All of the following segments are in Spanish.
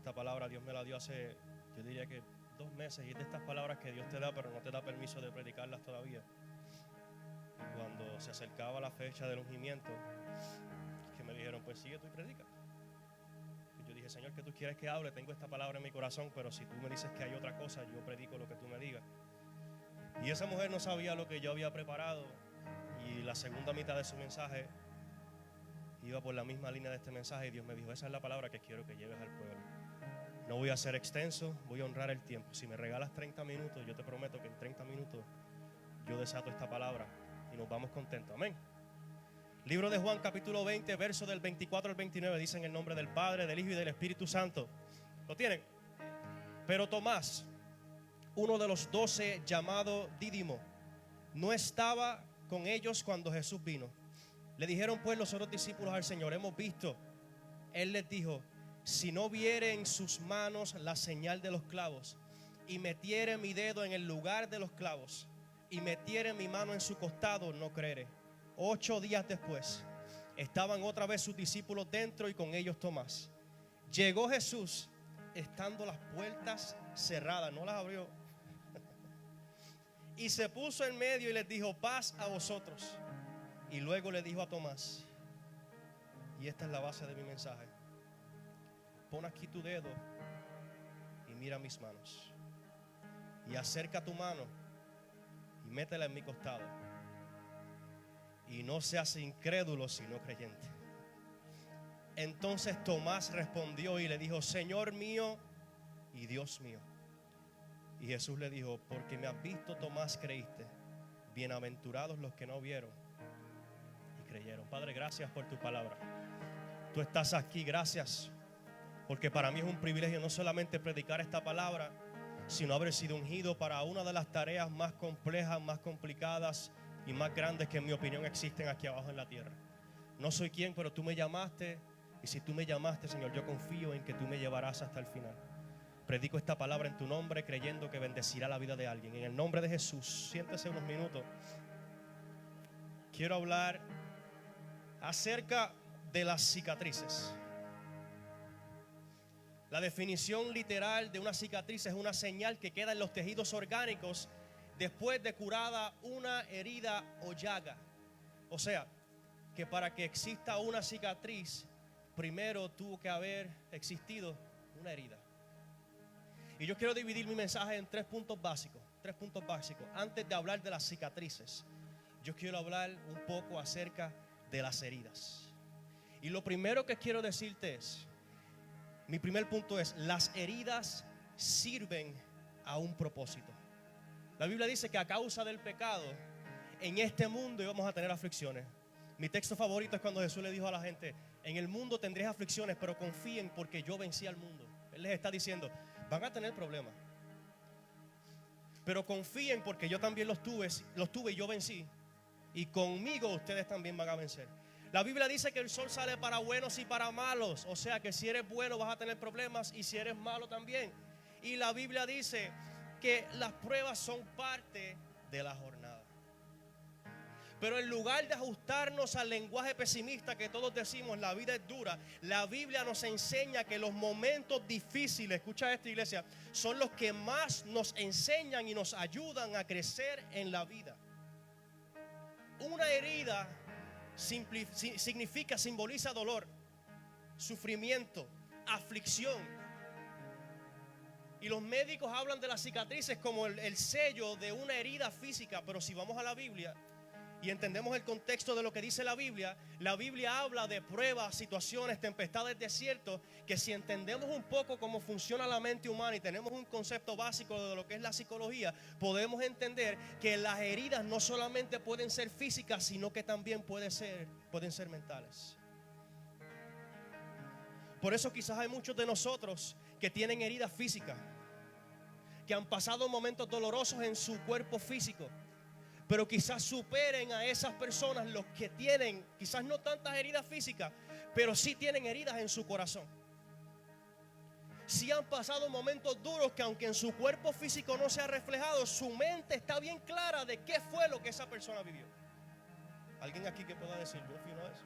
Esta palabra Dios me la dio hace, yo diría que 2 meses, y es de estas palabras que Dios te da, pero no te da permiso de predicarlas todavía. Y cuando se acercaba la fecha del ungimiento, que me dijeron, pues sigue tú y predica. Y yo dije, Señor, ¿qué tú quieres que hable? Tengo esta palabra en mi corazón, pero si tú me dices que hay otra cosa, yo predico lo que tú me digas. Y esa mujer no sabía lo que yo había preparado, y la segunda mitad de su mensaje iba por la misma línea de este mensaje, y Dios me dijo, esa es la palabra que quiero que lleves al pueblo. No voy a ser extenso, voy a honrar el tiempo. Si me regalas 30 minutos, yo te prometo que en 30 minutos yo desato esta palabra y nos vamos contentos. Amén. Libro de Juan, capítulo 20, verso del 24 al 29, dice en el nombre del Padre, del Hijo y del Espíritu Santo. ¿Lo tienen? Pero Tomás, uno de los 12, llamado Dídimo, no estaba con ellos cuando Jesús vino. Le dijeron pues los otros discípulos al Señor, hemos visto. Él les dijo, si no viere en sus manos la señal de los clavos, y metiere mi dedo en el lugar de los clavos, y metiere mi mano en su costado, no creeré. 8 días después, estaban otra vez sus discípulos dentro y con ellos Tomás. Llegó Jesús, estando las puertas cerradas, no las abrió, y se puso en medio y les dijo, paz a vosotros. Y luego le dijo a Tomás, y esta es la base de mi mensaje, pon aquí tu dedo y mira mis manos, y acerca tu mano y métela en mi costado, y no seas incrédulo sino creyente. Entonces Tomás respondió y le dijo, Señor mío y Dios mío. Y Jesús le dijo, porque me has visto, Tomás, creíste. Bienaventurados los que no vieron y creyeron. Padre, gracias por tu palabra. Tú estás aquí, gracias, porque para mí es un privilegio no solamente predicar esta palabra, sino haber sido ungido para una de las tareas más complejas, más complicadas y más grandes que en mi opinión existen aquí abajo en la tierra. No soy quien, pero tú me llamaste, y si tú me llamaste, Señor, yo confío en que tú me llevarás hasta el final. Predico esta palabra en tu nombre, creyendo que bendecirá la vida de alguien. En el nombre de Jesús, siéntese unos minutos. Quiero hablar acerca de las cicatrices. La definición literal de una cicatriz es una señal que queda en los tejidos orgánicos después de curada una herida o llaga. O sea, que para que exista una cicatriz, primero tuvo que haber existido una herida. Y yo quiero dividir mi mensaje en 3 puntos básicos. 3 puntos básicos. Antes de hablar de las cicatrices, yo quiero hablar un poco acerca de las heridas. Y lo primero que quiero decirte es, mi primer punto es, las heridas sirven a un propósito. La Biblia dice que a causa del pecado, en este mundo íbamos a tener aflicciones. Mi texto favorito es cuando Jesús le dijo a la gente, en el mundo tendréis aflicciones, pero confíen porque yo vencí al mundo. Él les está diciendo, van a tener problemas, pero confíen porque yo también los tuve y yo vencí, y conmigo ustedes también van a vencer. La Biblia dice que el sol sale para buenos y para malos, o sea que si eres bueno vas a tener problemas y si eres malo también. Y la Biblia dice que las pruebas son parte de la jornada. Pero en lugar de ajustarnos al lenguaje pesimista que todos decimos, la vida es dura, la Biblia nos enseña que los momentos difíciles, escucha esto, iglesia, son los que más nos enseñan y nos ayudan a crecer en la vida. Una herida simboliza dolor, sufrimiento, aflicción. Y los médicos hablan de las cicatrices como el sello de una herida física, pero si vamos a la Biblia y entendemos el contexto de lo que dice la Biblia habla de pruebas, situaciones, tempestades, desiertos, que si entendemos un poco cómo funciona la mente humana y tenemos un concepto básico de lo que es la psicología, podemos entender que las heridas no solamente pueden ser físicas, sino que también pueden ser mentales. Por eso quizás hay muchos de nosotros que tienen heridas físicas, que han pasado momentos dolorosos en su cuerpo físico, pero quizás superen a esas personas los que tienen quizás no tantas heridas físicas, pero sí tienen heridas en su corazón. Sí han pasado momentos duros que aunque en su cuerpo físico no se ha reflejado, su mente está bien clara de qué fue lo que esa persona vivió. ¿Alguien aquí que pueda decir, yo fui uno de esos?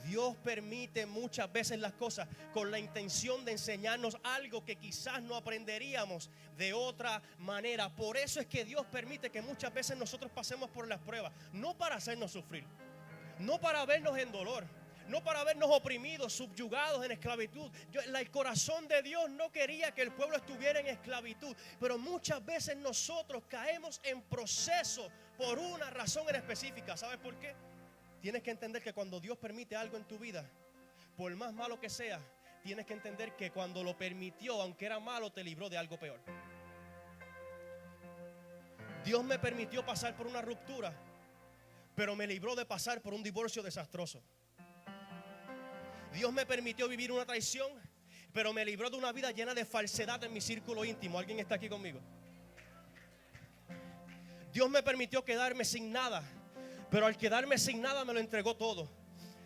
Dios permite muchas veces las cosas con la intención de enseñarnos algo que quizás no aprenderíamos de otra manera. Por eso es que Dios permite que muchas veces nosotros pasemos por las pruebas, no para hacernos sufrir, no para vernos en dolor, no para vernos oprimidos, subyugados en esclavitud. El corazón de Dios no quería que el pueblo estuviera en esclavitud, pero muchas veces nosotros caemos en proceso por una razón en específica. ¿Sabes por qué? Tienes que entender que cuando Dios permite algo en tu vida, por más malo que sea, tienes que entender que cuando lo permitió, aunque era malo, te libró de algo peor. Dios me permitió pasar por una ruptura, pero me libró de pasar por un divorcio desastroso. Dios me permitió vivir una traición, pero me libró de una vida llena de falsedad en mi círculo íntimo. ¿Alguien está aquí conmigo? Dios me permitió quedarme sin nada, pero al quedarme sin nada me lo entregó todo.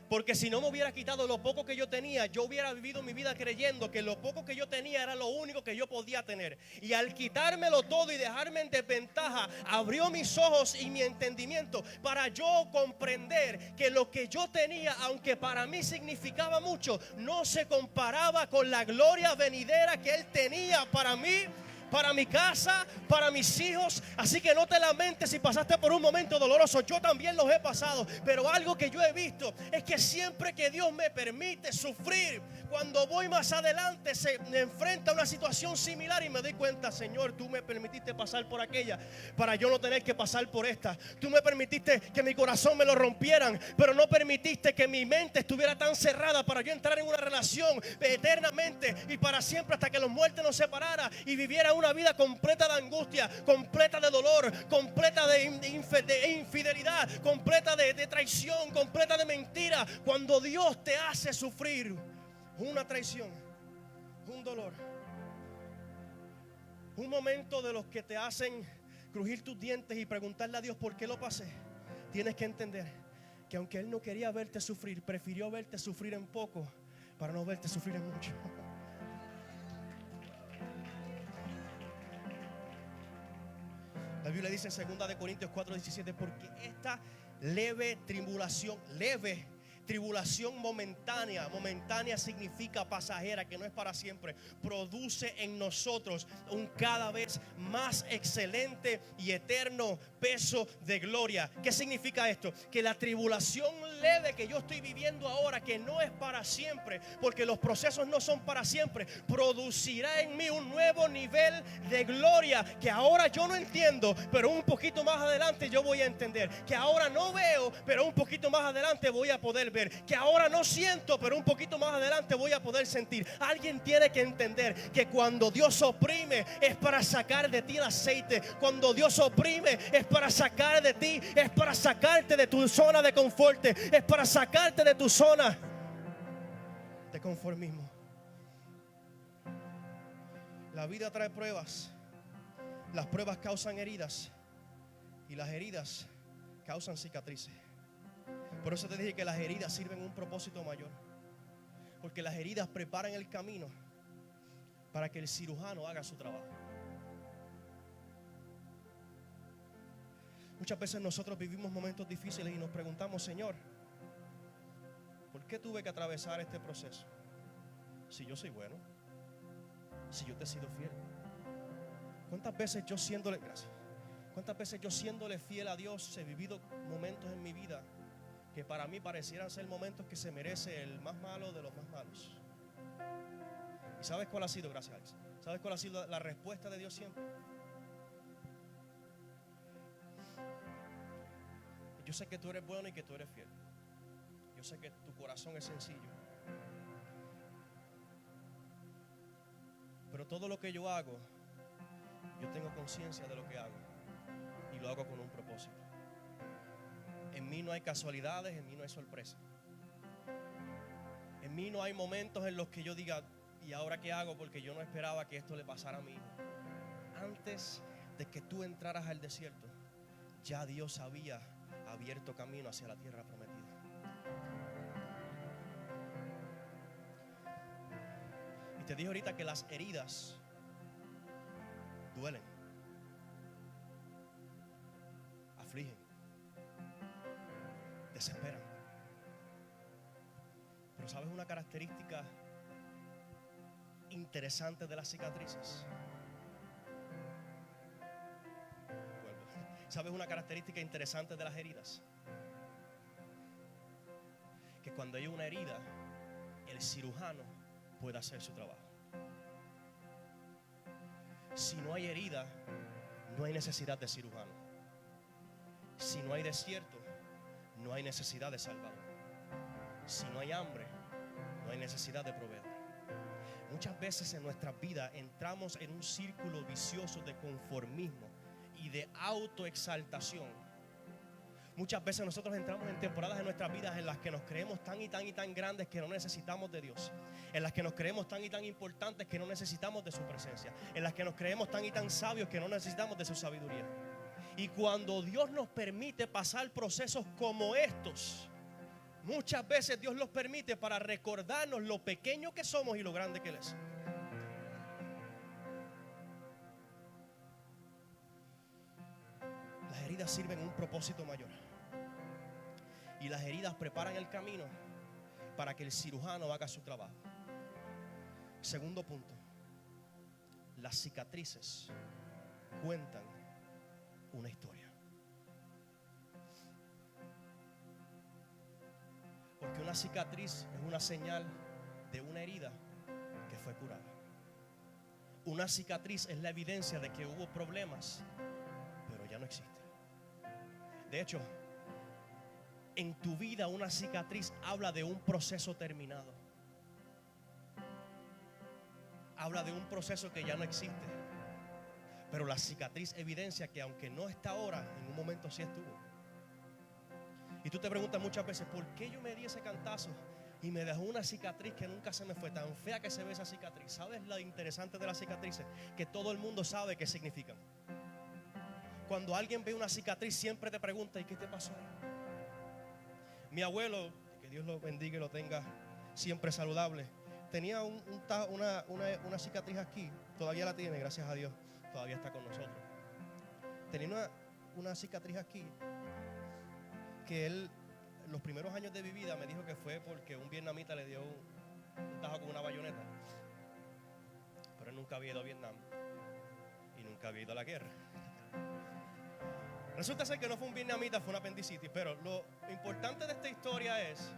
Porque si no me hubiera quitado lo poco que yo tenía, yo hubiera vivido mi vida creyendo que lo poco que yo tenía era lo único que yo podía tener. Y al quitármelo todo y dejarme en desventaja, abrió mis ojos y mi entendimiento para yo comprender que lo que yo tenía, aunque para mí significaba mucho, no se comparaba con la gloria venidera que Él tenía para mí, para mi casa, para mis hijos. Así que no te lamentes si pasaste por un momento doloroso. Yo también los he pasado. Pero algo que yo he visto es que siempre que Dios me permite sufrir, cuando voy más adelante se me enfrenta a una situación similar y me doy cuenta: Señor, tú me permitiste pasar por aquella para yo no tener que pasar por esta. Tú me permitiste que mi corazón me lo rompieran, pero no permitiste que mi mente estuviera tan cerrada para yo entrar en una relación eternamente y para siempre, hasta que los muertos nos separara y viviera una vida completa de angustia, completa de dolor, completa de infidelidad, completa de traición, completa de mentira. Cuando Dios te hace sufrir una traición, un dolor, un momento de los que te hacen crujir tus dientes y preguntarle a Dios por qué lo pasé, tienes que entender que aunque Él no quería verte sufrir, prefirió verte sufrir en poco para no verte sufrir en mucho. La Biblia dice en 2 Corintios 4:17: porque esta leve tribulación momentánea significa pasajera, que no es para siempre, produce en nosotros un cada vez más excelente y eterno peso de gloria. ¿Qué significa esto? Que la tribulación leve que yo estoy viviendo ahora, que no es para siempre, porque los procesos no son para siempre, producirá en mí un nuevo nivel de gloria que ahora yo no entiendo, pero un poquito más adelante yo voy a entender. Que ahora no veo, pero un poquito más adelante voy a poder ver. Que ahora no siento, pero un poquito más adelante voy a poder sentir. Alguien tiene que entender que cuando Dios oprime es para sacar de ti el aceite. Cuando Dios oprime es para sacar de ti, es para sacarte de tu zona de confort, es para sacarte de tu zona de conformismo. La vida trae pruebas. Las pruebas causan heridas y las heridas causan cicatrices. Por eso te dije que las heridas sirven un propósito mayor, porque las heridas preparan el camino para que el cirujano haga su trabajo. Muchas veces nosotros vivimos momentos difíciles y nos preguntamos: Señor, ¿por qué tuve que atravesar este proceso? Si yo soy bueno, si yo te he sido fiel. ¿Cuántas veces yo siéndole fiel a Dios he vivido momentos en mi vida que para mí parecieran ser momentos que se merece el más malo de los más malos? ¿Y sabes cuál ha sido? Gracias, Alex. ¿Sabes cuál ha sido la respuesta de Dios siempre? Yo sé que tú eres bueno y que tú eres fiel. Yo sé que tu corazón es sencillo. Pero todo lo que yo hago, yo tengo conciencia de lo que hago y lo hago con un propósito. En mí no hay casualidades, en mí no hay sorpresa. En mí no hay momentos en los que yo diga: ¿y ahora qué hago? Porque yo no esperaba que esto le pasara a mí. Antes de que tú entraras al desierto, ya Dios había abierto camino hacia la tierra prometida. Y te dije ahorita que las heridas duelen, afligen, desesperan. ¿sabes una característica interesante de las cicatrices? ¿Sabes una característica interesante de las heridas? Que cuando hay una herida, el cirujano puede hacer su trabajo. Si no hay herida, no hay necesidad de cirujano. Si no hay desierto, no hay necesidad de salvador. Si no hay hambre, no hay necesidad de proveedor. Muchas veces en nuestras vidas entramos en un círculo vicioso de conformismo y de autoexaltación. Muchas veces nosotros entramos en temporadas de nuestras vidas en las que nos creemos tan y tan y tan grandes que no necesitamos de Dios, en las que nos creemos tan y tan importantes que no necesitamos de su presencia, en las que nos creemos tan y tan sabios que no necesitamos de su sabiduría. Y cuando Dios nos permite pasar procesos como estos, muchas veces Dios los permite para recordarnos lo pequeño que somos y lo grande que Él es. Las heridas sirven un propósito mayor. Y las heridas preparan el camino para que el cirujano haga su trabajo. Segundo punto. Las cicatrices cuentan una historia. Porque una cicatriz es una señal de una herida que fue curada. Una cicatriz es la evidencia de que hubo problemas, pero ya no existe. De hecho, en tu vida una cicatriz habla de un proceso terminado. Habla de un proceso que ya no existe. Pero la cicatriz evidencia que aunque no está ahora, en un momento sí estuvo. Y tú te preguntas muchas veces, ¿por qué yo me di ese cantazo y me dejó una cicatriz que nunca se me fue? Tan fea que se ve esa cicatriz. ¿Sabes lo interesante de las cicatrices? Que todo el mundo sabe qué significan. Cuando alguien ve una cicatriz siempre te pregunta, ¿y qué te pasó? Mi abuelo, que Dios lo bendiga y lo tenga siempre saludable, tenía una cicatriz aquí. Todavía la tiene, gracias a Dios. Todavía está con nosotros. Tenía una cicatriz aquí que él, los primeros años de mi vida, me dijo que fue porque un vietnamita le dio un tajo con una bayoneta. Pero él nunca había ido a Vietnam y nunca había ido a la guerra. Resulta ser que no fue un vietnamita, fue una apendicitis. Pero lo importante de esta historia es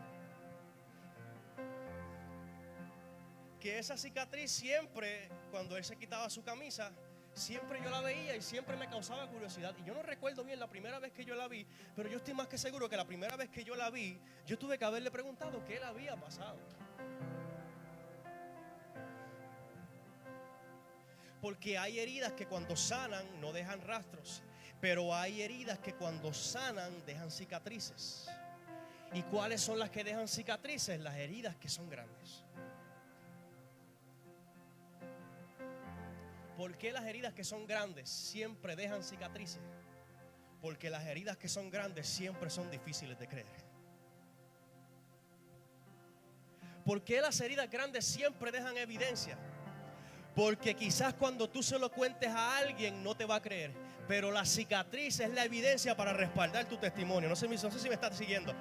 que esa cicatriz siempre, cuando él se quitaba su camisa, siempre yo la veía y siempre me causaba curiosidad. Y yo no recuerdo bien la primera vez que yo la vi, pero yo estoy más que seguro que la primera vez que yo la vi, yo tuve que haberle preguntado qué le había pasado. Porque hay heridas que cuando sanan no dejan rastros, pero hay heridas que cuando sanan dejan cicatrices. ¿Y cuáles son las que dejan cicatrices? Las heridas que son grandes. ¿Por qué las heridas que son grandes siempre dejan cicatrices? Porque las heridas que son grandes siempre son difíciles de creer. ¿Por qué las heridas grandes siempre dejan evidencia? Porque quizás cuando tú se lo cuentes a alguien no te va a creer, pero la cicatriz es la evidencia para respaldar tu testimonio. No sé si me estás siguiendo.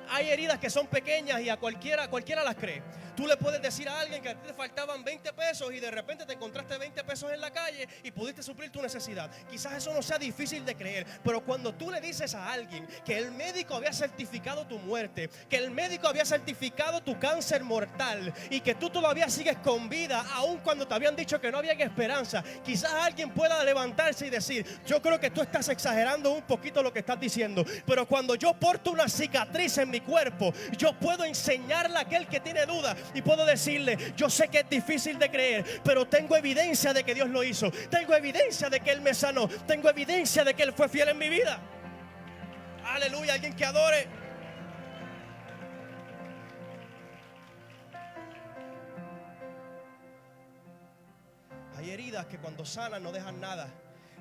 Hay heridas que son pequeñas y a cualquiera las cree. Tú le puedes decir a alguien que a ti te faltaban 20 pesos y de repente te encontraste 20 pesos en la calle y pudiste suplir tu necesidad. Quizás eso no sea difícil de creer, pero cuando tú le dices a alguien que el médico había certificado tu muerte, que el médico había certificado tu cáncer mortal y que tú todavía sigues con vida, aun cuando te habían dicho que no había esperanza, quizás alguien pueda levantarse y decir, yo creo que tú estás exagerando un poquito lo que estás diciendo, pero cuando yo porto una cicatriz en mi cuerpo, yo puedo enseñarle a aquel que tiene duda y puedo decirle, yo sé que es difícil de creer, pero tengo evidencia de que Dios lo hizo, tengo evidencia de que Él me sanó, tengo evidencia de que Él fue fiel en mi vida. Aleluya, alguien que adore. Hay heridas que cuando sanan no dejan nada,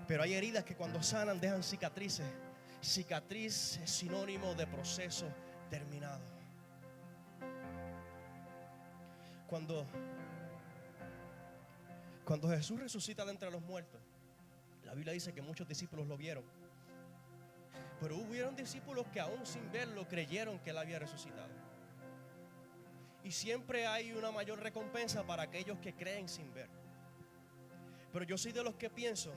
pero hay heridas que cuando sanan dejan cicatrices. Cicatriz es sinónimo de proceso terminado. Cuando Jesús resucita de entre los muertos, la Biblia dice que muchos discípulos lo vieron, pero hubieron discípulos que aún sin verlo creyeron que Él había resucitado. Y siempre hay una mayor recompensa para aquellos que creen sin ver. Pero yo soy de los que pienso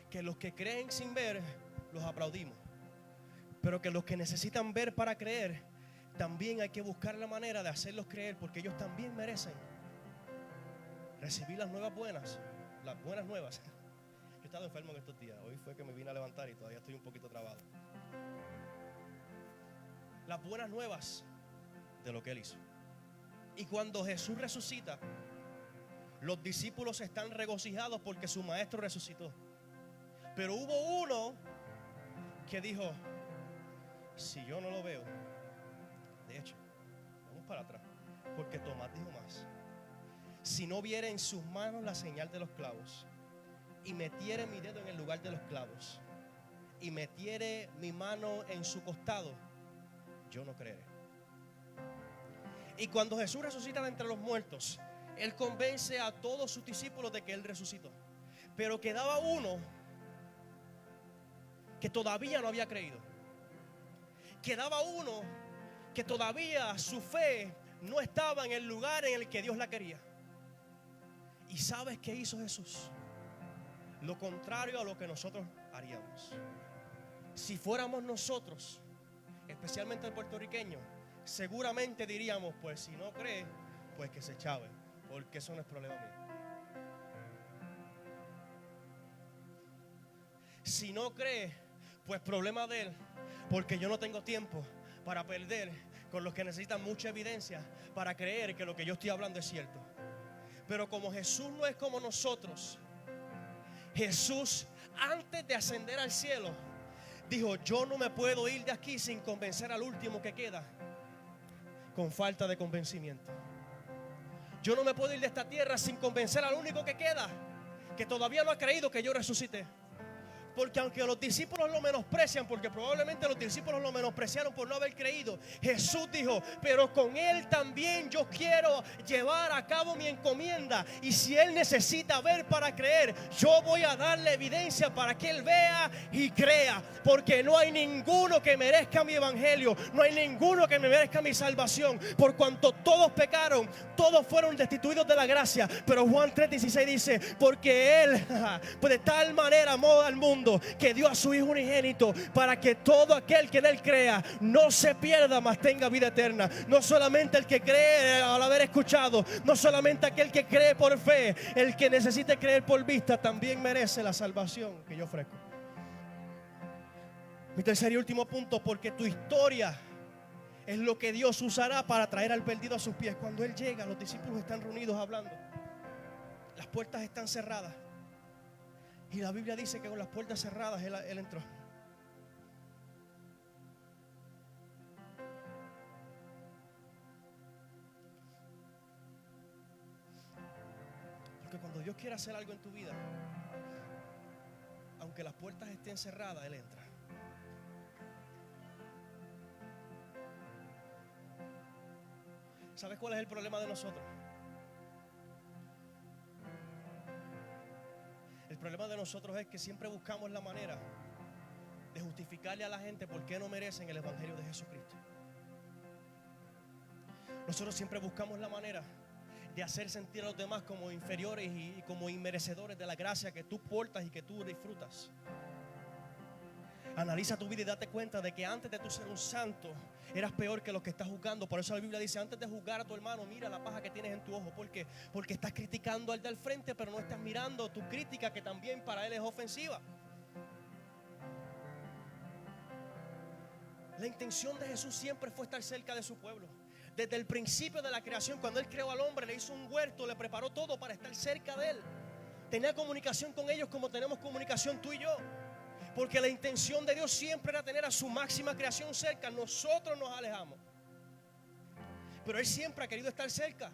que los que creen sin ver, los aplaudimos. Pero que los que necesitan ver para creer, también hay que buscar la manera de hacerlos creer, porque ellos también merecen recibir las nuevas buenas, las buenas nuevas. Yo he estado enfermo en estos días. Hoy fue que me vine a levantar y todavía estoy un poquito trabado. Las buenas nuevas de lo que Él hizo. Y cuando Jesús resucita, los discípulos están regocijados porque su maestro resucitó. Pero hubo uno que dijo: si yo no lo veo, de hecho, vamos para atrás, porque Tomás dijo más: si no viera en sus manos la señal de los clavos, y metiere mi dedo en el lugar de los clavos, y metiere mi mano en su costado, yo no creeré. Y cuando Jesús resucita de entre los muertos, Él convence a todos sus discípulos de que Él resucitó. Pero quedaba uno que todavía no había creído. Quedaba uno que todavía su fe no estaba en el lugar en el que Dios la quería. ¿Y sabes qué hizo Jesús? Lo contrario a lo que nosotros haríamos. Si fuéramos nosotros, especialmente el puertorriqueño, seguramente diríamos: pues si no cree, pues que se chave, porque eso no es problema mío. Si no cree, pues problema de él, porque yo no tengo tiempo para perder con los que necesitan mucha evidencia para creer que lo que yo estoy hablando es cierto. Pero como Jesús no es como nosotros, Jesús, antes de ascender al cielo, dijo: yo no me puedo ir de aquí sin convencer al último que queda con falta de convencimiento. Yo no me puedo ir de esta tierra sin convencer al único que queda, que todavía no ha creído que yo resucité. Porque aunque los discípulos lo menosprecian, porque probablemente los discípulos lo menospreciaron por no haber creído, Jesús dijo: pero con Él también yo quiero llevar a cabo mi encomienda. Y si Él necesita ver para creer, yo voy a darle evidencia para que Él vea y crea. Porque no hay ninguno que merezca mi evangelio, no hay ninguno que me merezca mi salvación. Por cuanto todos pecaron, todos fueron destituidos de la gracia. Pero Juan 3:16 dice: porque Él de tal manera amó al mundo que dio a su Hijo unigénito, para que todo aquel que en Él crea no se pierda, mas tenga vida eterna. No solamente el que cree al haber escuchado, no solamente aquel que cree por fe, el que necesite creer por vista también merece la salvación que yo ofrezco. Mi tercer y último punto: porque tu historia es lo que Dios usará para traer al perdido a sus pies. Cuando Él llega, los discípulos están reunidos hablando, las puertas están cerradas. Y la Biblia dice que con las puertas cerradas él entró. Porque cuando Dios quiere hacer algo en tu vida, aunque las puertas estén cerradas, Él entra. ¿Sabes cuál es el problema de nosotros? El problema de nosotros es que siempre buscamos la manera de justificarle a la gente por qué no merecen el evangelio de Jesucristo. Nosotros siempre buscamos la manera de hacer sentir a los demás como inferiores y como inmerecedores de la gracia que tú portas y que tú disfrutas. Analiza tu vida y date cuenta de que antes de tú ser un santo, eras peor que los que estás juzgando. Por eso la Biblia dice: antes de juzgar a tu hermano, mira la paja que tienes en tu ojo. ¿Por qué? Porque estás criticando al del frente, pero no estás mirando tu crítica, que también para él es ofensiva. La intención de Jesús siempre fue estar cerca de su pueblo. Desde el principio de la creación, cuando Él creó al hombre, le hizo un huerto, le preparó todo para estar cerca de Él. Tenía comunicación con ellos como tenemos comunicación tú y yo. Porque la intención de Dios siempre era tener a su máxima creación cerca. Nosotros nos alejamos, pero Él siempre ha querido estar cerca.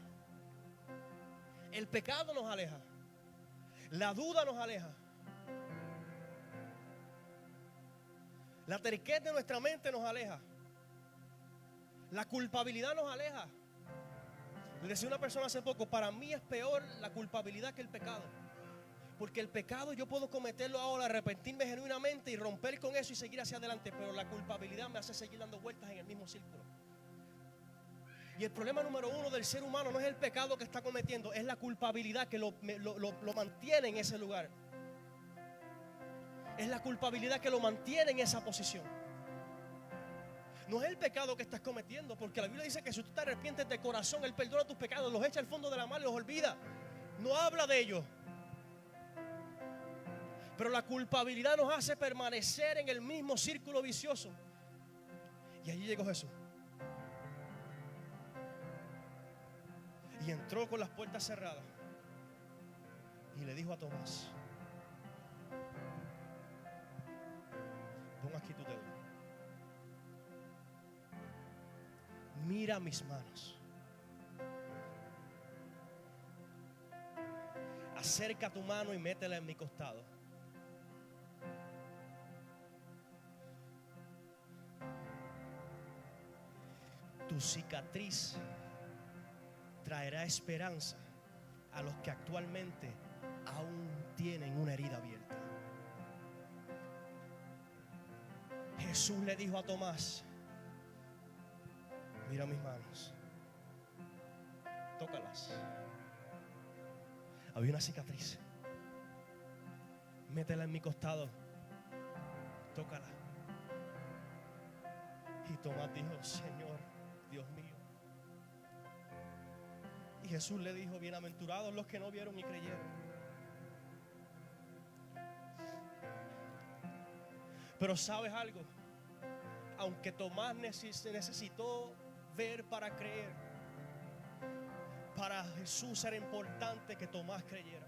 El pecado nos aleja, la duda nos aleja, la terquedad de nuestra mente nos aleja, la culpabilidad nos aleja. Le decía una persona hace poco: para mí es peor la culpabilidad que el pecado. Porque el pecado yo puedo cometerlo ahora, arrepentirme genuinamente y romper con eso y seguir hacia adelante. Pero la culpabilidad me hace seguir dando vueltas en el mismo círculo. Y el problema número uno del ser humano no es el pecado que está cometiendo, es la culpabilidad que lo mantiene en ese lugar. Es la culpabilidad que lo mantiene en esa posición. No es el pecado que estás cometiendo, porque la Biblia dice que si tú te arrepientes de corazón, Él perdona tus pecados, los echa al fondo de la mar y los olvida. No habla de ello. Pero la culpabilidad nos hace permanecer en el mismo círculo vicioso. Y allí llegó Jesús. Y entró con las puertas cerradas. Y le dijo a Tomás: pon aquí tu dedo. Mira mis manos. Acerca tu mano y métela en mi costado. Tu cicatriz traerá esperanza a los que actualmente aún tienen una herida abierta. Jesús le dijo a Tomás: mira mis manos, tócalas. Había una cicatriz. Métela en mi costado, tócala. Y Tomás dijo: Señor, Dios mío. Y Jesús le dijo: bienaventurados los que no vieron y creyeron. Pero ¿sabes algo? Aunque Tomás necesitó ver para creer, para Jesús era importante que Tomás creyera.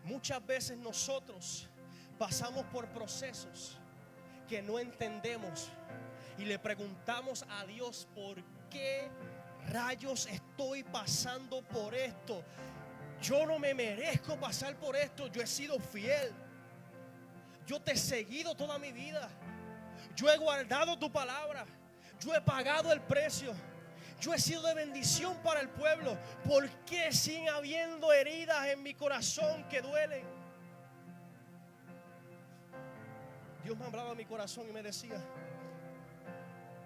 Muchas veces nosotros pasamos por procesos que no entendemos y le preguntamos a Dios: ¿por qué rayos estoy pasando por esto? Yo no me merezco pasar por esto. Yo he sido fiel. Yo te he seguido toda mi vida. Yo he guardado tu palabra. Yo he pagado el precio. Yo he sido de bendición para el pueblo. ¿Por qué siguen habiendo heridas en mi corazón que duelen? Dios me hablaba a mi corazón y me decía: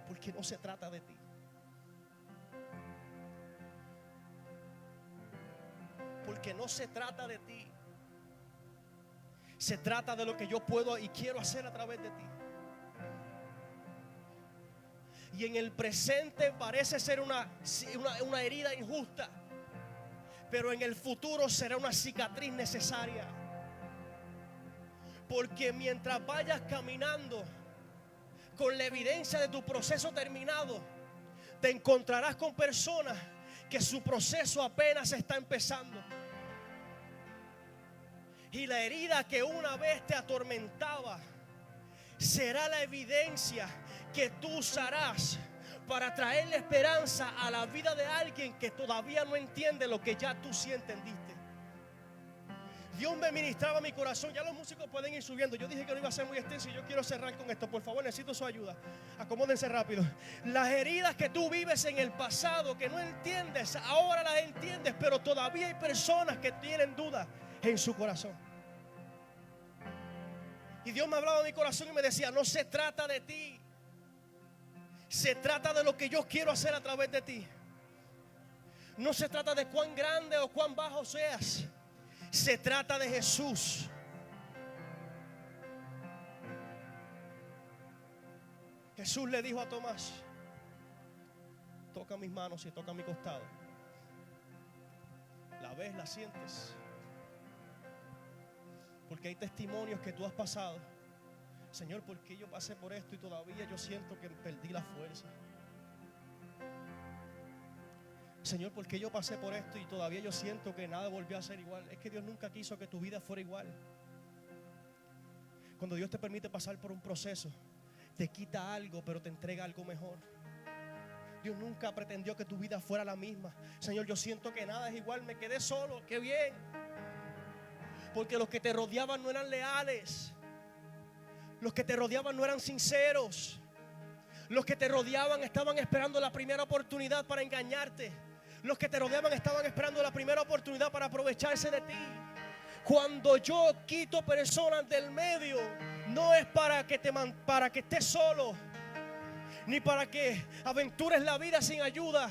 porque no se trata de ti. Porque no se trata de ti. Se trata de lo que yo puedo y quiero hacer a través de ti. Y en el presente parece ser una herida injusta, pero en el futuro será una cicatriz necesaria. Porque mientras vayas caminando con la evidencia de tu proceso terminado, te encontrarás con personas que su proceso apenas está empezando. Y la herida que una vez te atormentaba será la evidencia que tú usarás para traerle esperanza a la vida de alguien que todavía no entiende lo que ya tú sí entendiste. Dios me ministraba mi corazón. Ya los músicos pueden ir subiendo. Yo dije que no iba a ser muy extenso y yo quiero cerrar con esto. Por favor, necesito su ayuda. Acomódense rápido. Las heridas que tú vives en el pasado, que no entiendes, ahora las entiendes, pero todavía hay personas que tienen dudas en su corazón. Y Dios me hablaba a mi corazón y me decía: no se trata de ti. Se trata de lo que yo quiero hacer a través de ti. No se trata de cuán grande o cuán bajo seas. Se trata de Jesús. Jesús le dijo a Tomás: toca mis manos y toca mi costado. La ves, la sientes. Porque hay testimonios que tú has pasado. Señor, ¿por qué yo pasé por esto y todavía yo siento que perdí la fuerza? Señor, ¿por qué yo pasé por esto y todavía yo siento que nada volvió a ser igual? Es que Dios nunca quiso que tu vida fuera igual. Cuando Dios te permite pasar por un proceso, te quita algo, pero te entrega algo mejor. Dios nunca pretendió que tu vida fuera la misma. Señor, yo siento que nada es igual, me quedé solo, qué bien. Porque los que te rodeaban no eran leales. Los que te rodeaban no eran sinceros. Los que te rodeaban estaban esperando la primera oportunidad para engañarte. Los que te rodeaban estaban esperando la primera oportunidad para aprovecharse de ti. Cuando yo quito personas del medio, no es para que estés solo. ni para que aventures la vida sin ayuda.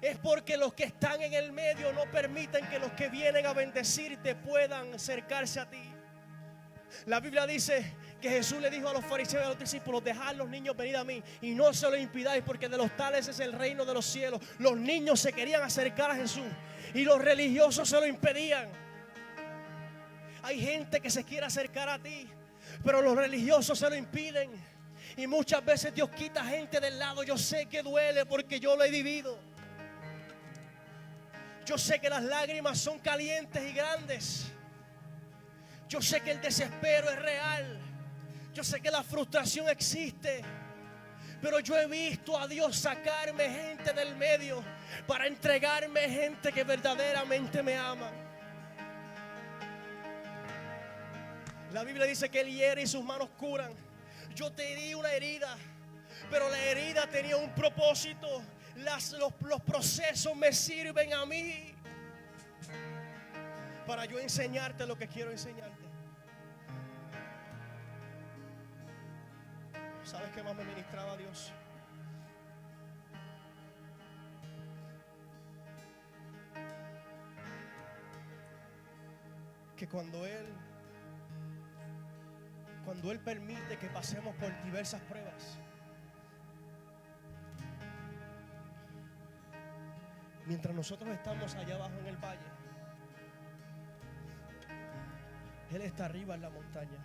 Es porque los que están en el medio no permiten que los que vienen a bendecirte puedan acercarse a ti. La Biblia dice que Jesús le dijo a los fariseos y a los discípulos: dejad los niños venir a mí y no se lo impidáis, porque de los tales es el reino de los cielos. Los niños se querían acercar a Jesús y los religiosos se lo impedían. Hay gente que se quiere acercar a ti, pero los religiosos se lo impiden. Y muchas veces Dios quita gente del lado. Yo sé que duele porque yo lo he vivido. Yo sé que las lágrimas son calientes y grandes. Yo sé que el desespero es real. Yo sé que la frustración existe. Pero yo he visto a Dios sacarme gente del medio para entregarme gente que verdaderamente me ama. La Biblia dice que Él hiere y sus manos curan. Yo te di una herida, pero la herida tenía un propósito. Los procesos me sirven a mí para yo enseñarte lo que quiero enseñarte. ¿Sabes qué más me ministraba Dios? Que cuando Él permite que pasemos por diversas pruebas, mientras nosotros estamos allá abajo en el valle, Él está arriba en la montaña.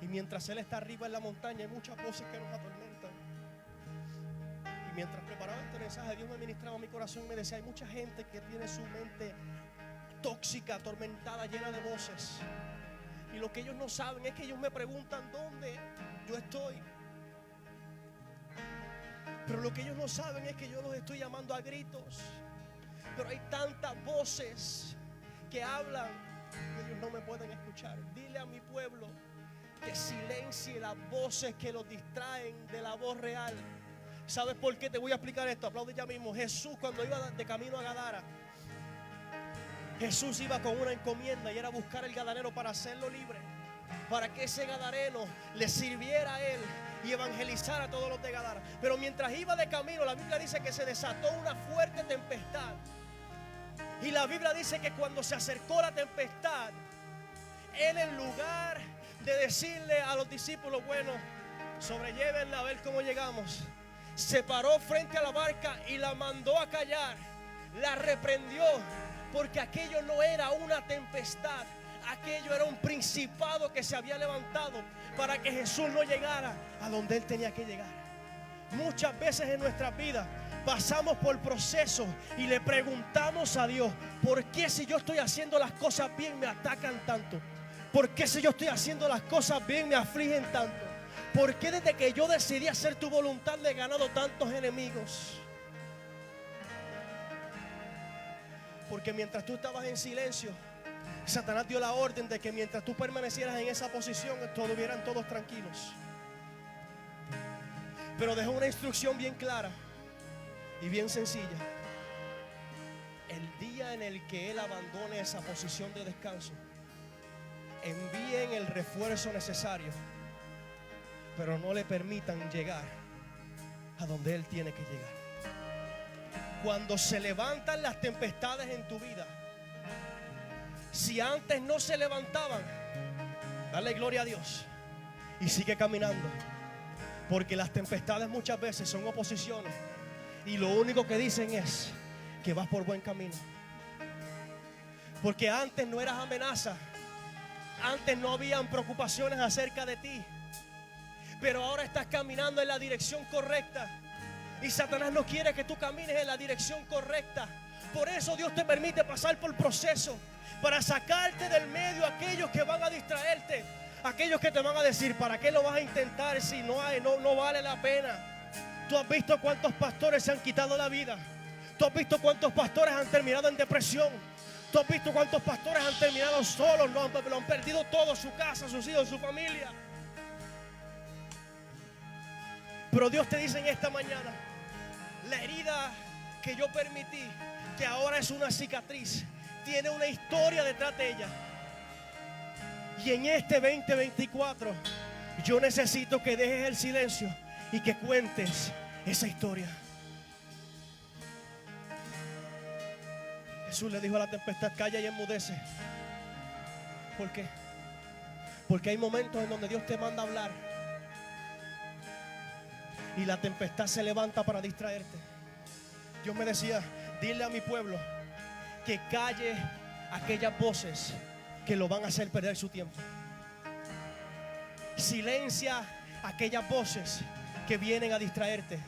Y mientras Él está arriba en la montaña, hay muchas voces que nos atormentan. Y mientras preparaba este mensaje, Dios me ministraba mi corazón y me decía: hay mucha gente que tiene su mente tóxica, atormentada, llena de voces. Y lo que ellos no saben es que ellos me preguntan dónde yo estoy. Pero lo que ellos no saben es que yo los estoy llamando a gritos. Pero hay tantas voces que hablan que ellos no me pueden escuchar. Dile a mi pueblo que silencie las voces que los distraen de la voz real. ¿Sabes por qué? Te voy a explicar esto. Aplaude ya mismo. Jesús, cuando iba de camino a Gadara, Jesús iba con una encomienda y era buscar el gadareno para hacerlo libre, para que ese gadareno le sirviera a él y evangelizara a todos los de Gadara. Pero mientras iba de camino, la Biblia dice que se desató una fuerte tempestad. Y la Biblia dice que cuando se acercó la tempestad, él, en lugar de decirle a los discípulos: bueno, sobrellévenla a ver cómo llegamos, se paró frente a la barca y la mandó a callar, la reprendió, porque aquello no era una tempestad, aquello era un principado que se había levantado para que Jesús no llegara a donde Él tenía que llegar. Muchas veces en nuestras vidas pasamos por procesos y le preguntamos a Dios: ¿por qué si yo estoy haciendo las cosas bien me atacan tanto? ¿Por qué si yo estoy haciendo las cosas bien me afligen tanto? ¿Por qué desde que yo decidí hacer tu voluntad le he ganado tantos enemigos? Porque mientras tú estabas en silencio, Satanás dio la orden de que mientras tú permanecieras en esa posición, estuvieran todos tranquilos. Pero dejó una instrucción bien clara y bien sencilla. El día en el que Él abandone esa posición de descanso, envíen el refuerzo necesario, pero no le permitan llegar a donde Él tiene que llegar. Cuando se levantan las tempestades en tu vida, si antes no se levantaban, dale gloria a Dios y sigue caminando, porque las tempestades muchas veces son oposiciones y lo único que dicen es que vas por buen camino. Porque antes no eras amenaza, antes no habían preocupaciones acerca de ti, pero ahora estás caminando en la dirección correcta. Y Satanás no quiere que tú camines en la dirección correcta. Por eso Dios te permite pasar por proceso, para sacarte del medio a aquellos que van a distraerte, aquellos que te van a decir: ¿para qué lo vas a intentar si no vale la pena? Tú has visto cuántos pastores se han quitado la vida. Tú has visto cuántos pastores han terminado en depresión. Tú has visto cuántos pastores han terminado solos, lo han perdido todo: su casa, sus hijos, su familia. Pero Dios te dice en esta mañana: la herida que yo permití, que ahora es una cicatriz, tiene una historia detrás de ella. Y en este 2024 Yo necesito que dejes el silencio y que cuentes esa historia. Jesús le dijo a la tempestad: calla y enmudece. ¿Por qué? Porque hay momentos en donde Dios te manda a hablar y la tempestad se levanta para distraerte. Dios me decía: dile a mi pueblo que calle aquellas voces que lo van a hacer perder su tiempo. Silencia aquellas voces que vienen a distraerte.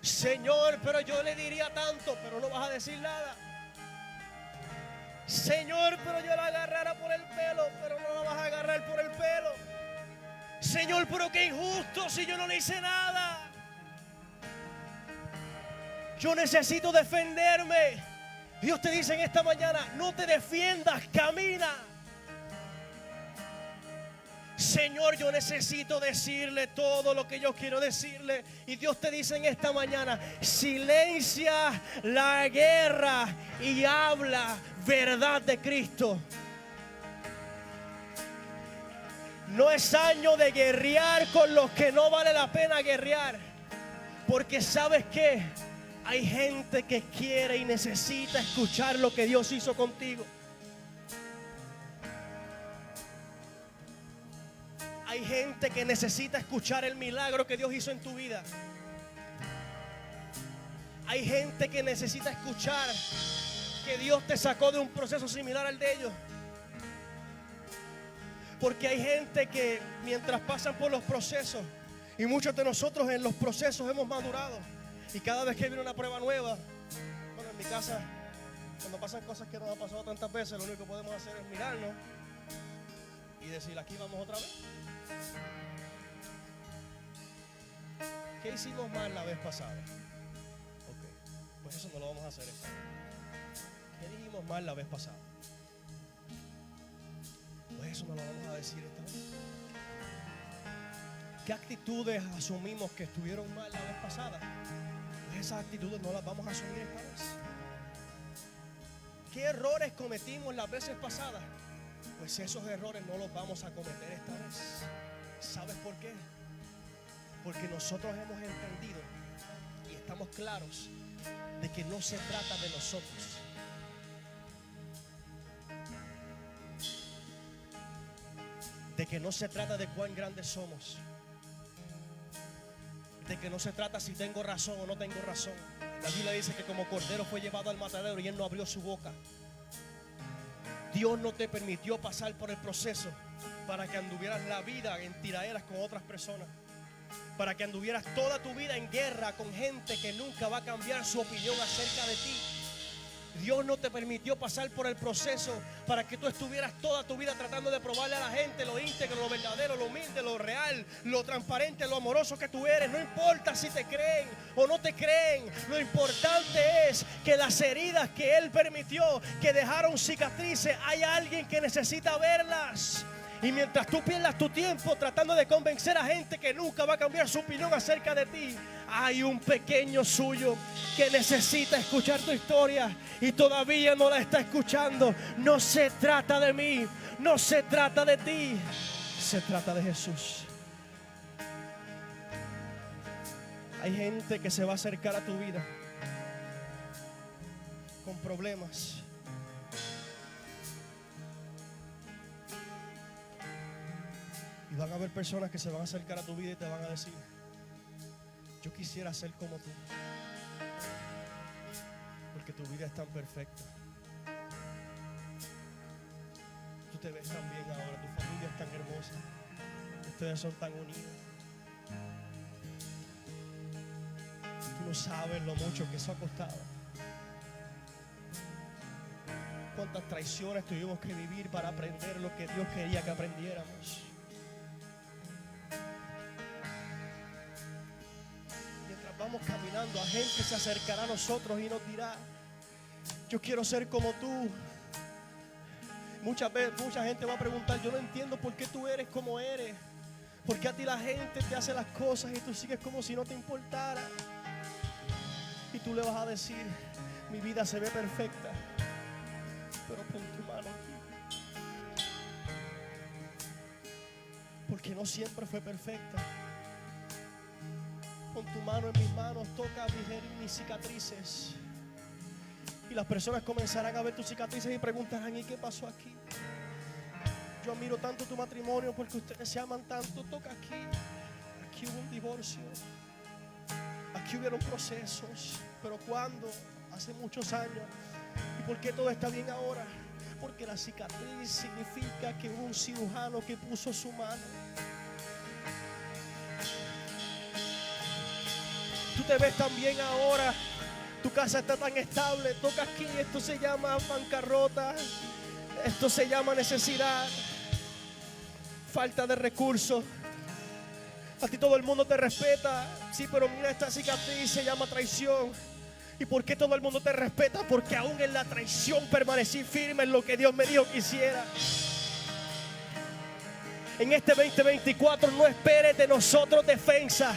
Señor, pero yo le diría tanto, pero no vas a decir nada. Señor, pero yo la agarrara por el pelo, pero no la vas a agarrar por el pelo. Señor, pero qué injusto si yo no le hice nada. Yo necesito defenderme. Dios te dice en esta mañana: no te defiendas, camina. Señor, yo necesito decirle todo lo que yo quiero decirle. Y Dios te dice en esta mañana: silencia la guerra y habla verdad de Cristo. No es año de guerrear con los que no vale la pena guerrear. Porque ¿sabes qué? Hay gente que quiere y necesita escuchar lo que Dios hizo contigo. Hay gente que necesita escuchar el milagro que Dios hizo en tu vida. Hay gente que necesita escuchar que Dios te sacó de un proceso similar al de ellos. Porque hay gente que mientras pasan por los procesos, y muchos de nosotros en los procesos hemos madurado, y cada vez que viene una prueba nueva, bueno, en mi casa, cuando pasan cosas que nos han pasado tantas veces, lo único que podemos hacer es mirarnos y decir: aquí vamos otra vez. ¿Qué hicimos mal la vez pasada? Ok, pues eso no lo vamos a hacer esta vez. ¿Qué dijimos mal la vez pasada? Pues eso no lo vamos a decir esta vez. ¿Qué actitudes asumimos que estuvieron mal la vez pasada? Pues esas actitudes no las vamos a asumir esta vez. ¿Qué errores cometimos las veces pasadas? Pues esos errores no los vamos a cometer esta vez. ¿Sabes por qué? Porque nosotros hemos entendido y estamos claros de que no se trata de nosotros. De que no se trata de cuán grandes somos. De que no se trata si tengo razón o no tengo razón. La Biblia dice que como cordero fue llevado al matadero y él no abrió su boca. Dios no te permitió pasar por el proceso para que anduvieras la vida en tiraderas con otras personas. Para que anduvieras toda tu vida en guerra con gente que nunca va a cambiar su opinión acerca de ti. Dios no te permitió pasar por el proceso para que tú estuvieras toda tu vida tratando de probarle a la gente lo íntegro, lo verdadero, lo humilde, lo real, lo transparente, lo amoroso que tú eres. No importa si te creen o no te creen. Lo importante es que las heridas que Él permitió, que dejaron cicatrices, hay alguien que necesita verlas. Y mientras tú pierdas tu tiempo tratando de convencer a gente que nunca va a cambiar su opinión acerca de ti, hay un pequeño suyo que necesita escuchar tu historia y todavía no la está escuchando. No se trata de mí, no se trata de ti, se trata de Jesús. Hay gente que se va a acercar a tu vida con problemas. Y van a haber personas que se van a acercar a tu vida y te van a decir: yo quisiera ser como tú, porque tu vida es tan perfecta. Tú te ves tan bien ahora, tu familia es tan hermosa, ustedes son tan unidos. Tú no sabes lo mucho que eso ha costado. Cuántas traiciones tuvimos que vivir para aprender lo que Dios quería que aprendiéramos. Vamos caminando, a gente se acercará a nosotros y nos dirá: yo quiero ser como tú. Muchas veces, mucha gente va a preguntar: yo no entiendo por qué tú eres como eres. ¿Por qué a ti la gente te hace las cosas y tú sigues como si no te importara? Y tú le vas a decir: mi vida se ve perfecta, pero pon tu mano aquí. porque no siempre fue perfecta. Pon tu mano en mis manos, toca mis cicatrices. Y las personas comenzarán a ver tus cicatrices y preguntarán: ¿y qué pasó aquí? Yo admiro tanto tu matrimonio porque ustedes se aman tanto. Toca aquí. Aquí hubo un divorcio. Aquí hubieron procesos. Pero ¿cuándo? Hace muchos años. ¿Y por qué todo está bien ahora? Porque la cicatriz significa que hubo un cirujano que puso su mano. Tú te ves tan bien ahora. Tu casa está tan estable. Toca aquí. Esto se llama bancarrota. Esto se llama necesidad. Falta de recursos. A ti todo el mundo te respeta. Sí, pero mira, esta cicatriz se llama traición. ¿Y por qué todo el mundo te respeta? Porque aún en la traición permanecí firme en lo que Dios me dijo que hiciera. En este 2024 no esperes de nosotros defensa.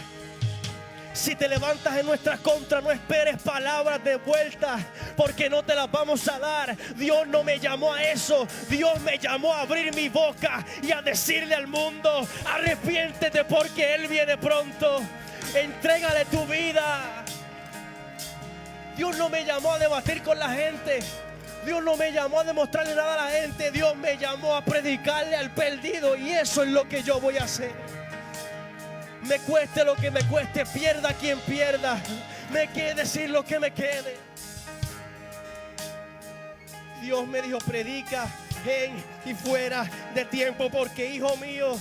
Si te levantas en nuestra contra, no esperes palabras de vuelta, porque no te las vamos a dar. Dios no me llamó a eso. Dios me llamó a abrir mi boca y a decirle al mundo: arrepiéntete porque Él viene pronto. Entrégale tu vida. Dios no me llamó a debatir con la gente. Dios no me llamó a demostrarle nada a la gente. Dios me llamó a predicarle al perdido, y eso es lo que yo voy a hacer. Me cueste lo que me cueste, pierda quien pierda, me quede decir lo que me quede. Dios me dijo: predica en y fuera de tiempo, porque hijo mío,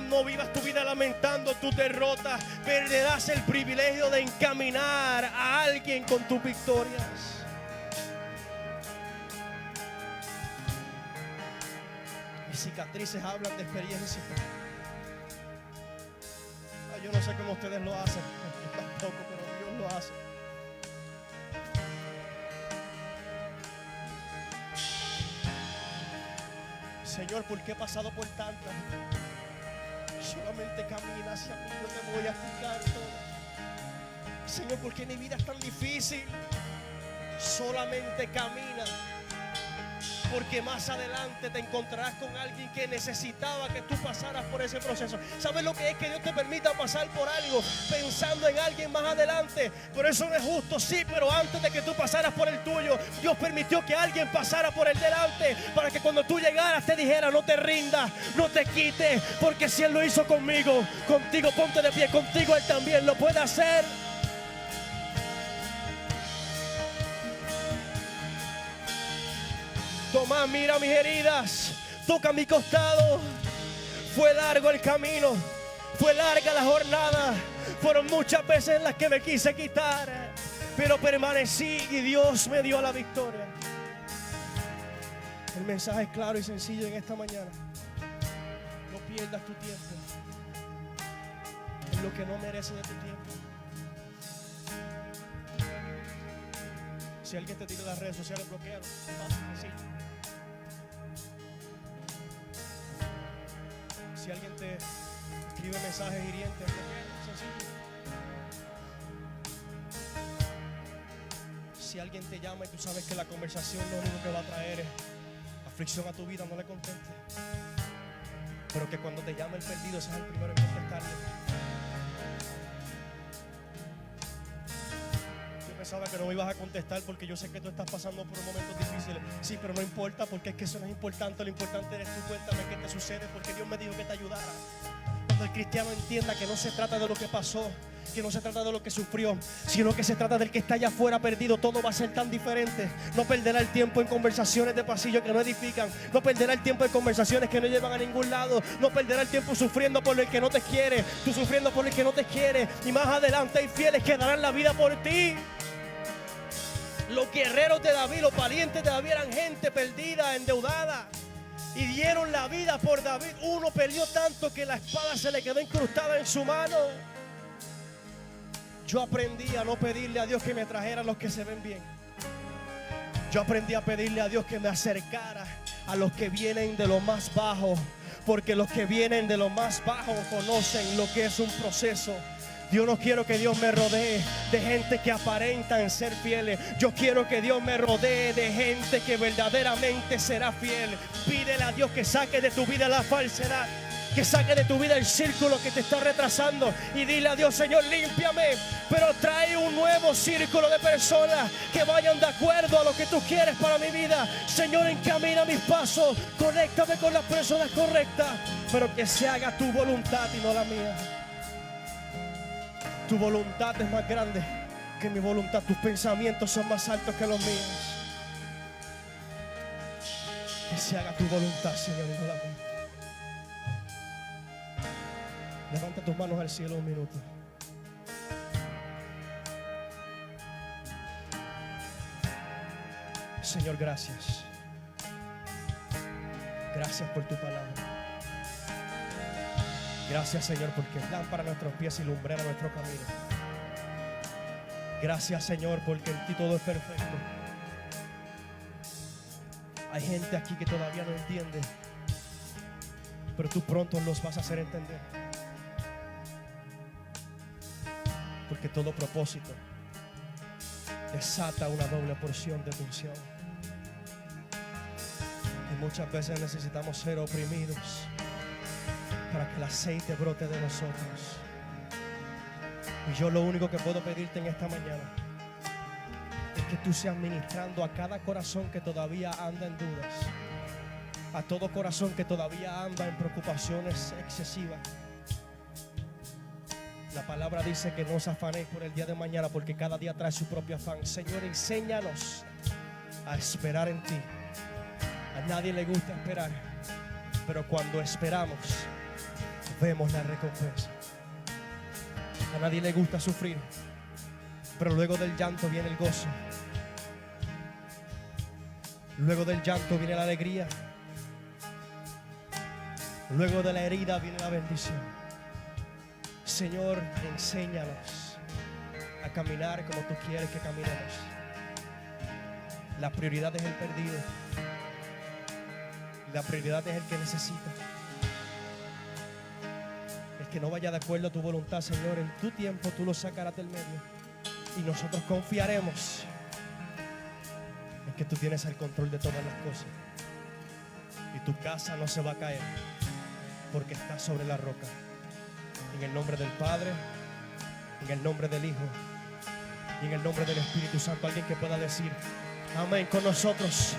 no vivas tu vida lamentando tu derrota. Perderás el privilegio de encaminar a alguien con tus victorias. Mis cicatrices hablan de experiencia. Yo no sé cómo ustedes lo hacen, yo tampoco, pero Dios lo hace. Señor, ¿por qué he pasado por tantas? Solamente camina hacia mí, yo te voy a explicar todo. Señor, ¿por qué mi vida es tan difícil? Solamente camina. Porque más adelante te encontrarás con alguien que necesitaba que tú pasaras por ese proceso. ¿Sabes lo que es que Dios te permita pasar por algo pensando en alguien más adelante? Pero eso no es justo, sí, pero antes de que tú pasaras por el tuyo, Dios permitió que alguien pasara por el delante, para que cuando tú llegaras te dijera: no te rindas, no te quites, porque si Él lo hizo conmigo, contigo ponte de pie, contigo Él también lo puede hacer. Toma, mira mis heridas, toca mi costado. Fue largo el camino, fue larga la jornada, fueron muchas veces las que me quise quitar, pero permanecí y Dios me dio la victoria. El mensaje es claro y sencillo en esta mañana: no pierdas tu tiempo en lo que no merece de tu tiempo. Si alguien te tira las redes sociales, bloquealo. Sencillo. Si alguien te escribe mensajes hirientes, sencillo. Si alguien te llama y tú sabes que la conversación lo único que va a traer es aflicción a tu vida, no le contestes. Pero que cuando te llame el perdido, seas el primero en contestarle. Yo pensaba que no me ibas a contestar porque yo sé que tú estás pasando por momentos difíciles. Sí, pero no importa, porque es que eso no es importante. Lo importante eres tú. Cuéntame qué te sucede, porque Dios me dijo que te ayudara. Cuando el cristiano entienda que no se trata de lo que pasó, que no se trata de lo que sufrió, sino que se trata del que está allá afuera perdido, todo va a ser tan diferente. No perderá el tiempo en conversaciones de pasillo que no edifican. No perderá el tiempo en conversaciones que no llevan a ningún lado. No perderá el tiempo sufriendo por el que no te quiere, tú sufriendo por el que no te quiere. Y más adelante hay fieles que darán la vida por ti. Los guerreros de David, los valientes de David eran gente perdida, endeudada, y dieron la vida por David. Uno perdió tanto que la espada se le quedó incrustada en su mano. Yo aprendí a no pedirle a Dios que me trajera a los que se ven bien. Yo aprendí a pedirle a Dios que me acercara a los que vienen de lo más bajo, porque los que vienen de lo más bajo conocen lo que es un proceso. Yo no quiero que Dios me rodee de gente que aparentan ser fieles. Yo quiero que Dios me rodee de gente que verdaderamente será fiel. Pídele a Dios que saque de tu vida la falsedad. que saque de tu vida el círculo que te está retrasando y dile a Dios: Señor, límpiame, pero trae un nuevo círculo de personas que vayan de acuerdo a lo que tú quieres para mi vida. Señor, encamina mis pasos, conéctame con las personas correctas, pero que se haga tu voluntad y no la mía. Tu voluntad es más grande que mi voluntad, tus pensamientos son más altos que los míos. Que se haga tu voluntad, Señor, y no la mía. Levanta tus manos al cielo un minuto. Señor, gracias. Gracias por tu palabra. Gracias, Señor, porque es lámpara a nuestros pies y lumbrera a nuestro camino. Gracias, Señor, porque en ti todo es perfecto. Hay gente aquí que todavía no entiende, pero tú pronto los vas a hacer entender. Porque todo propósito desata una doble porción de tu unción. Y muchas veces necesitamos ser oprimidos para que el aceite brote de nosotros. Y yo lo único que puedo pedirte en esta mañana es que tú seas ministrando a cada corazón que todavía anda en dudas, a todo corazón que todavía anda en preocupaciones excesivas. La palabra dice que no os afanéis por el día de mañana, porque cada día trae su propio afán. Señor, enséñanos a esperar en ti. A nadie le gusta esperar, pero cuando esperamos vemos la recompensa. A nadie le gusta sufrir, pero luego del llanto viene el gozo. Luego del llanto viene la alegría. Luego de la herida viene la bendición. Señor, enséñanos a caminar como tú quieres que caminemos. La prioridad es el perdido. La prioridad es el que necesita. El que no vaya de acuerdo a tu voluntad, Señor, en tu tiempo tú lo sacarás del medio. Y nosotros confiaremos en que tú tienes el control de todas las cosas. Y tu casa no se va a caer, porque está sobre la roca. En el nombre del Padre, en el nombre del Hijo y en el nombre del Espíritu Santo. Alguien que pueda decir amén con nosotros.